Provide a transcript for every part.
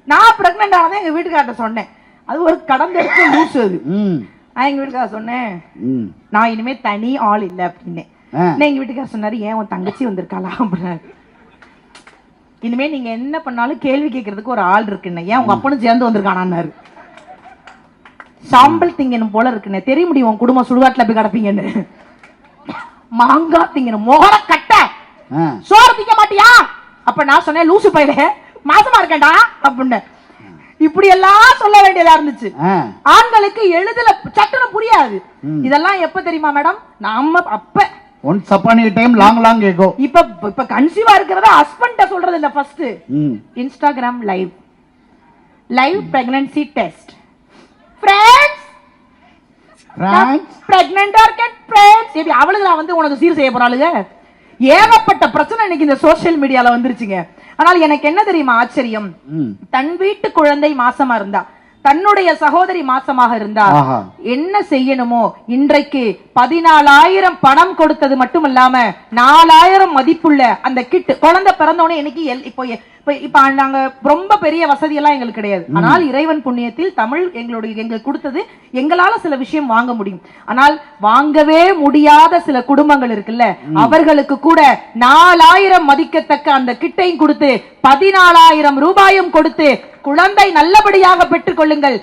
நான் பிரெக்னென்ட் ஆனதை எங்க வீட்டுக்கார்ட்ட சொன்னேன். அது ஒரு கடந்தெடுத்து லூசு அது. நான் எங்க வீட்டுக்கார சொன்னேன், நான் இனிமே தனி ஆள் இல்ல அப்படின்னு. எங்க வீட்டுக்கார சொன்னாரு, ஏன் உன் தங்கச்சி வந்திருக்காளா அப்படின்னாரு. இனிமே நீங்க என்ன பண்ணாலும் கேள்வி கேட்கறதுக்கு ஒரு ஆள் இருக்குன்னு, ஏன் உங்க அப்பனும் சேர்ந்து வந்திருக்கானாரு. சாம்பல் திங்கணும் போல இருக்குன்னு, தெரிய முடியும் உன் குடும்பம் சுடுகாட்டுல போய் கிடப்பீங்கன்னு. மாங்காய் திங்கணும், மோகர கட்ட சோறு திங்க மாட்டியா? அப்ப நான் சொன்னேன், லூசு பையல மாசமா இருக்கேன்டா அப்படின்னு. இப்படி எல்லாம் சொல்ல வேண்டியதா இருந்துச்சு. ஆண்களுக்கு எழுதல சட்டுன்னு புரியாது. இதெல்லாம் எப்ப தெரியுமா மேடம்? நாம அப்ப once upon a time long ago. இப்ப கன்சீவா இருக்கிறத ஹஸ்பண்ட சொல்றது இல்ல. First Instagram live pregnancy test. Friends pregnant or get friends. ஏபி அவளுங்க வந்து உனக்கு சீர் செய்ய போறாளுங்க. ஏகப்பட்ட பிரச்சனை இன்னைக்கு இந்த சோசியல் மீடியால வந்துருச்சுங்க. ஆனால் எனக்கு என்ன தெரியுமா ஆச்சரியம், தன் வீட்டு குழந்தை மாசமா இருந்தா, தன்னுடைய சகோதரி மாசமாக இருந்தா என்ன செய்யணுமோ இன்றைக்கு 14,000 பணம் கொடுத்தது மட்டுமல்லாம 4,000 மதிப்புள்ள அந்த கிட். குழந்தை பிறந்தோடனே எனக்கு இப்ப நாங்க ரொம்ப பெரிய வசதி எல்லாம் எங்களுக்கு கிடையாது. ஆனால் இறைவன் புண்ணியத்தில் தமிழ் எங்களுக்கு கொடுத்தது, எங்களால சில விஷயம் வாங்க முடியும். ஆனால் வாங்கவே முடியாத சில குடும்பங்கள் இருக்குல்ல, அவர்களுக்கு கூட 4,000 மதிக்கத்தக்க அந்த கிட்டையும் கொடுத்து 14,000 ரூபாயும் கொடுத்து குழந்தை நல்லபடியாக பெற்றுக் கொள்ளுங்கள்,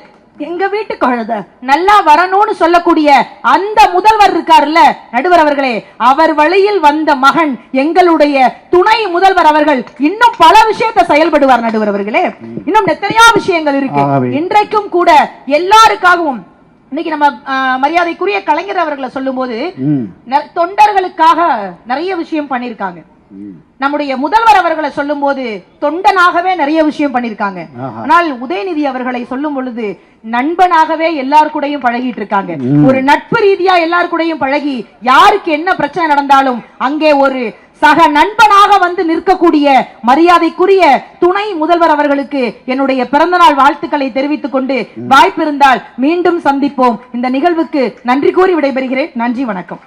எங்க வீட்டு குழந்தை நல்லா வரணும்னு சொல்லக்கூடிய அந்த முதல்வர் இருக்காருல்ல நடுவர் அவர்களே, அவர் வழியில் வந்த மகன் எங்களுடைய துணை முதல்வர் அவர்கள் இன்னும் பல விஷயத்தை செயல்படுவார் நடுவர் அவர்களே. இன்னும் எத்தனையோ விஷயங்கள் இருக்கு. இன்றைக்கும் கூட எல்லாருக்காகவும் இன்னைக்கு நம்ம மரியாதைக்குரிய கலைஞர் அவர்களை சொல்லும் போது தொண்டர்களுக்காக நிறைய விஷயம் பண்ணிருக்காங்க. நம்முடைய முதல்வர் அவர்களை சொல்லும் போது தொண்டனாகவே நிறைய விஷயம் பண்ணிருக்காங்க. ஆனால் உதயநிதி அவர்களை சொல்லும் பொழுது நண்பனாகவே எல்லாரு கூடயும் பழகிட்டு இருக்காங்க. ஒரு நட்பு ரீதியா எல்லாரு கூடயும் பழகி யாருக்கு என்ன பிரச்சனை நடந்தாலும் அங்கே ஒரு சக நண்பனாக வந்து நிற்கக்கூடிய மரியாதைக்குரிய துணை முதல்வர் அவர்களுக்கு என்னுடைய பிறந்தநாள் வாழ்த்துக்களை தெரிவித்துக் கொண்டு, வாய்ப்பிருந்தால் மீண்டும் சந்திப்போம். இந்த நிகழ்வுக்கு நன்றி கூறி விடைபெறுகிறேன். நன்றி, வணக்கம்.